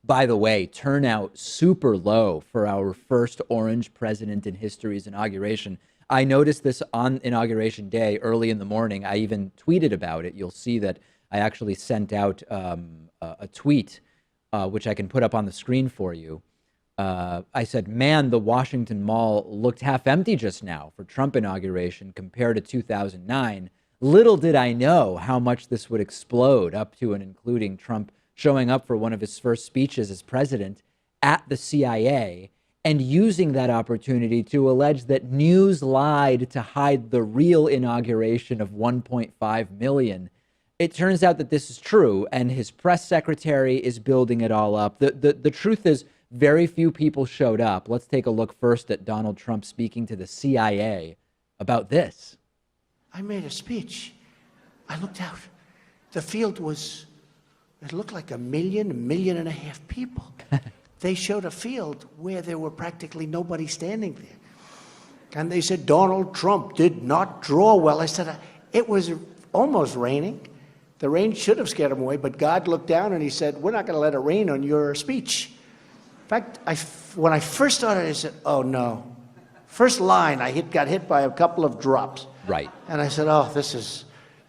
By the way, turnout super low for our first orange president in history's inauguration. I noticed this on Inauguration Day early in the morning. I even tweeted about it. You'll see that I actually sent out a tweet, which I can put up on the screen for you. I said, man, the Washington Mall looked half empty just now for Trump inauguration compared to 2009. Little did I know how much this would explode up to and including Trump showing up for one of his first speeches as president at the CIA and using that opportunity to allege that news lied to hide the real inauguration of 1.5 million. It turns out that this is true, and his press secretary is building it all up. The truth is, very few people showed up. Let's take a look first at Donald Trump speaking to the CIA about this. I made a speech. I looked out. The field it looked like a million and a half people. They showed a field where there were practically nobody standing there. And they said, Donald Trump did not draw well. I said, it was almost raining. The rain should have scared him away, but God looked down and he said, we're not going to let it rain on your speech. In fact, when I first started, I said, oh no. First line, got hit by a couple of drops. Right. And I said, oh, this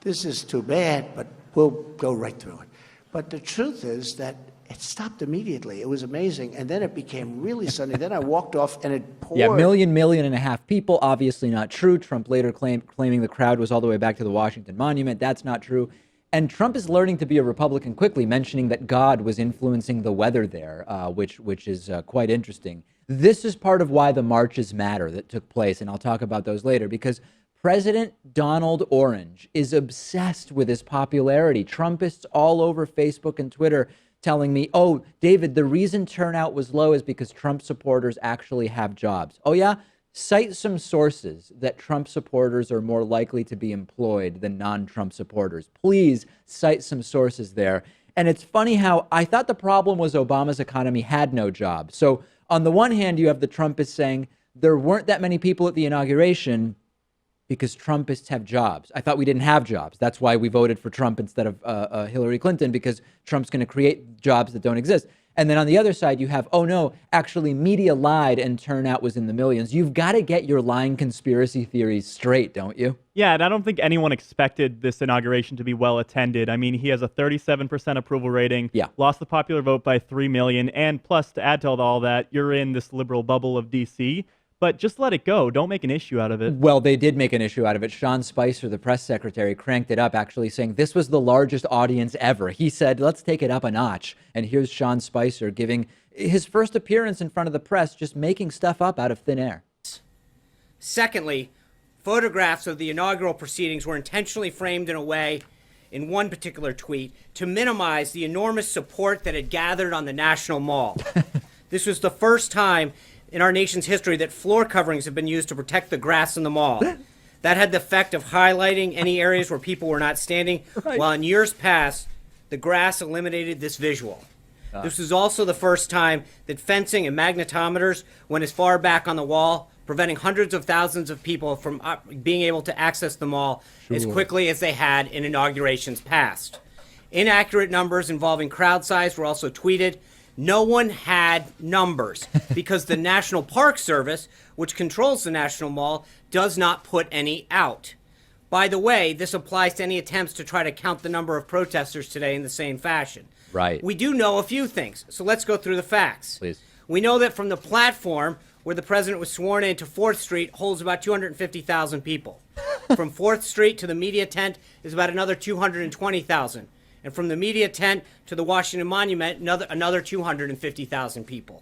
is too bad, but we'll go right through it. But the truth is that it stopped immediately. It was amazing. And then it became really sunny. Then I walked off and it poured. Yeah, million and a half people. Obviously not true. Trump later claiming the crowd was all the way back to the Washington Monument. That's not true. And Trump is learning to be a Republican quickly, mentioning that God was influencing the weather there, which is quite interesting. This is part of why the marches matter that took place, and I'll talk about those later, because President Donald Orange is obsessed with his popularity. Trumpists all over Facebook and Twitter telling me, oh, David, the reason turnout was low is because Trump supporters actually have jobs. Oh, yeah? Cite some sources that Trump supporters are more likely to be employed than non-Trump supporters. Please cite some sources there. And it's funny how I thought the problem was Obama's economy had no jobs. So on the one hand, you have the Trumpists saying there weren't that many people at the inauguration because Trumpists have jobs. I thought we didn't have jobs. That's why we voted for Trump instead of Hillary Clinton, because Trump's going to create jobs that don't exist. And then on the other side, you have, oh, no, actually media lied and turnout was in the millions. You've got to get your lying conspiracy theories straight, don't you? Yeah, and I don't think anyone expected this inauguration to be well attended. I mean, he has a 37% approval rating, lost the popular vote by 3 million. And plus, to add to all that, you're in this liberal bubble of D.C., but just let it go. Don't make an issue out of it. Well, they did make an issue out of it. Sean Spicer, the press secretary, cranked it up, actually saying this was the largest audience ever. He said, let's take it up a notch. And here's Sean Spicer giving his first appearance in front of the press, just making stuff up out of thin air. Secondly, photographs of the inaugural proceedings were intentionally framed in a way, in one particular tweet, to minimize the enormous support that had gathered on the National Mall. This was the first time in our nation's history that floor coverings have been used to protect the grass in the mall. That had the effect of highlighting any areas where people were not standing, while in years past, the grass eliminated this visual. This was also the first time that fencing and magnetometers went as far back on the wall, preventing hundreds of thousands of people from being able to access the mall as quickly as they had in inaugurations past. Inaccurate numbers involving crowd size were also tweeted. No one had numbers because the National Park Service, which controls the National Mall, does not put any out. By the way, this applies to any attempts to try to count the number of protesters today in the same fashion. Right. We do know a few things, so let's go through the facts. Please. We know that from the platform where the president was sworn in to 4th Street holds about 250,000 people. From 4th Street to the media tent is about another 220,000. And from the media tent to the Washington Monument, another 250,000 people.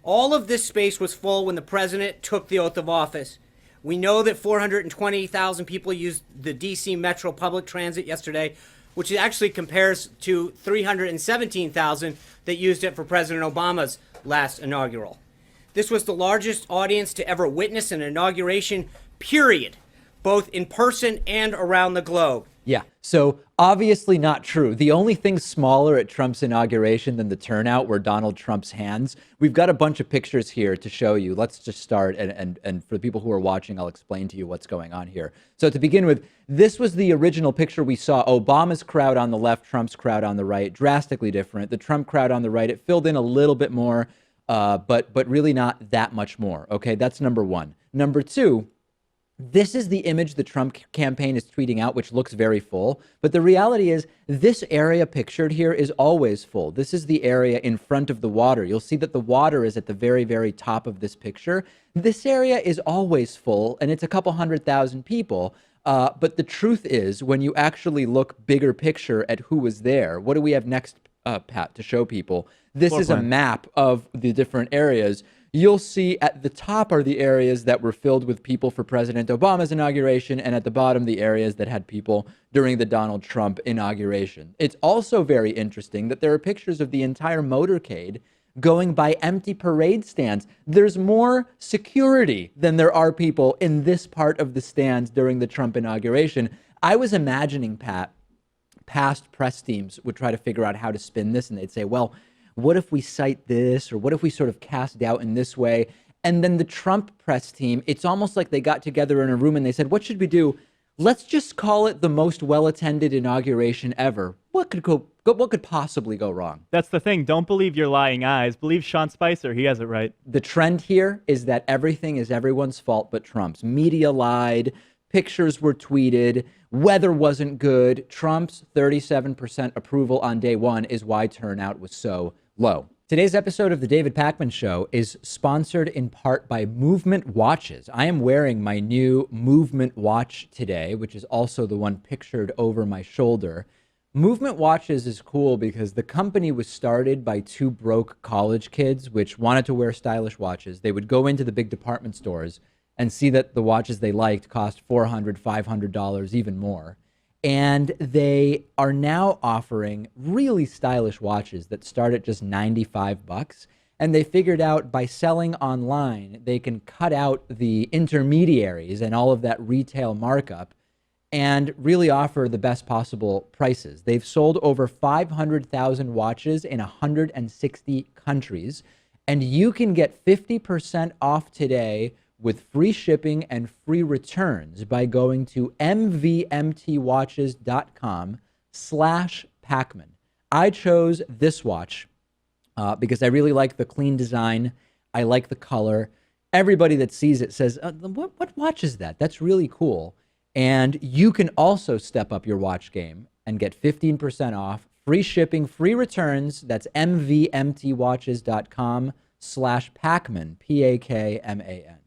All of this space was full when the president took the oath of office. We know that 420,000 people used the D.C. Metro public transit yesterday, which actually compares to 317,000 that used it for President Obama's last inaugural. This was the largest audience to ever witness an inauguration, period, both in person and around the globe. Yeah, so obviously not true. The only thing smaller at Trump's inauguration than the turnout were Donald Trump's hands. We've got a bunch of pictures here to show you. Let's just start, and for the people who are watching, I'll explain to you what's going on here. So to begin with, this was the original picture we saw. Obama's crowd on the left, Trump's crowd on the right, drastically different. The Trump crowd on the right, it filled in a little bit more, but really not that much more. Okay, that's number one. Number two, this is the image the Trump campaign is tweeting out, which looks very full. But the reality is this area pictured here is always full. This is the area in front of the water. You'll see that the water is at the very, very top of this picture. This area is always full, and it's a couple 100,000 people. But the truth is, when you actually look bigger picture at who was there, what do we have next, Pat, to show people? This is a map of the different areas. You'll see at the top are the areas that were filled with people for President Obama's inauguration, and at the bottom, the areas that had people during the Donald Trump inauguration. It's also very interesting that there are pictures of the entire motorcade going by empty parade stands. There's more security than there are people in this part of the stands during the Trump inauguration. I was imagining, Pat, past press teams would try to figure out how to spin this, and they'd say, well, what if we cite this, or what if we sort of cast doubt in this way? And then the Trump press team, it's almost like they got together in a room and they said, what should we do? Let's just call it the most well-attended inauguration ever. What could possibly go wrong? That's the thing. Don't believe your lying eyes. Believe Sean Spicer. He has it right. The trend here is that everything is everyone's fault but Trump's. Media lied. Pictures were tweeted. Weather wasn't good. Trump's 37% approval on day one is why turnout was so low. Today's episode of The David Pakman Show is sponsored in part by Movement Watches. I am wearing my new Movement watch today, which is also the one pictured over my shoulder. Movement Watches is cool because the company was started by two broke college kids which wanted to wear stylish watches. They would go into the big department stores and see that the watches they liked cost $400, $500, even more. And they are now offering really stylish watches that start at just $95. And they figured out by selling online, they can cut out the intermediaries and all of that retail markup and really offer the best possible prices. They've sold over 500,000 watches in 160 countries. And you can get 50% off today with free shipping and free returns by going to mvmtwatches.com/Pakman. I chose this watch because I really like the clean design. I like the color. Everybody that sees it says, what watch is that? That's really cool. And you can also step up your watch game and get 15% off, free shipping, free returns. That's mvmtwatches.com/Pakman, Pakman.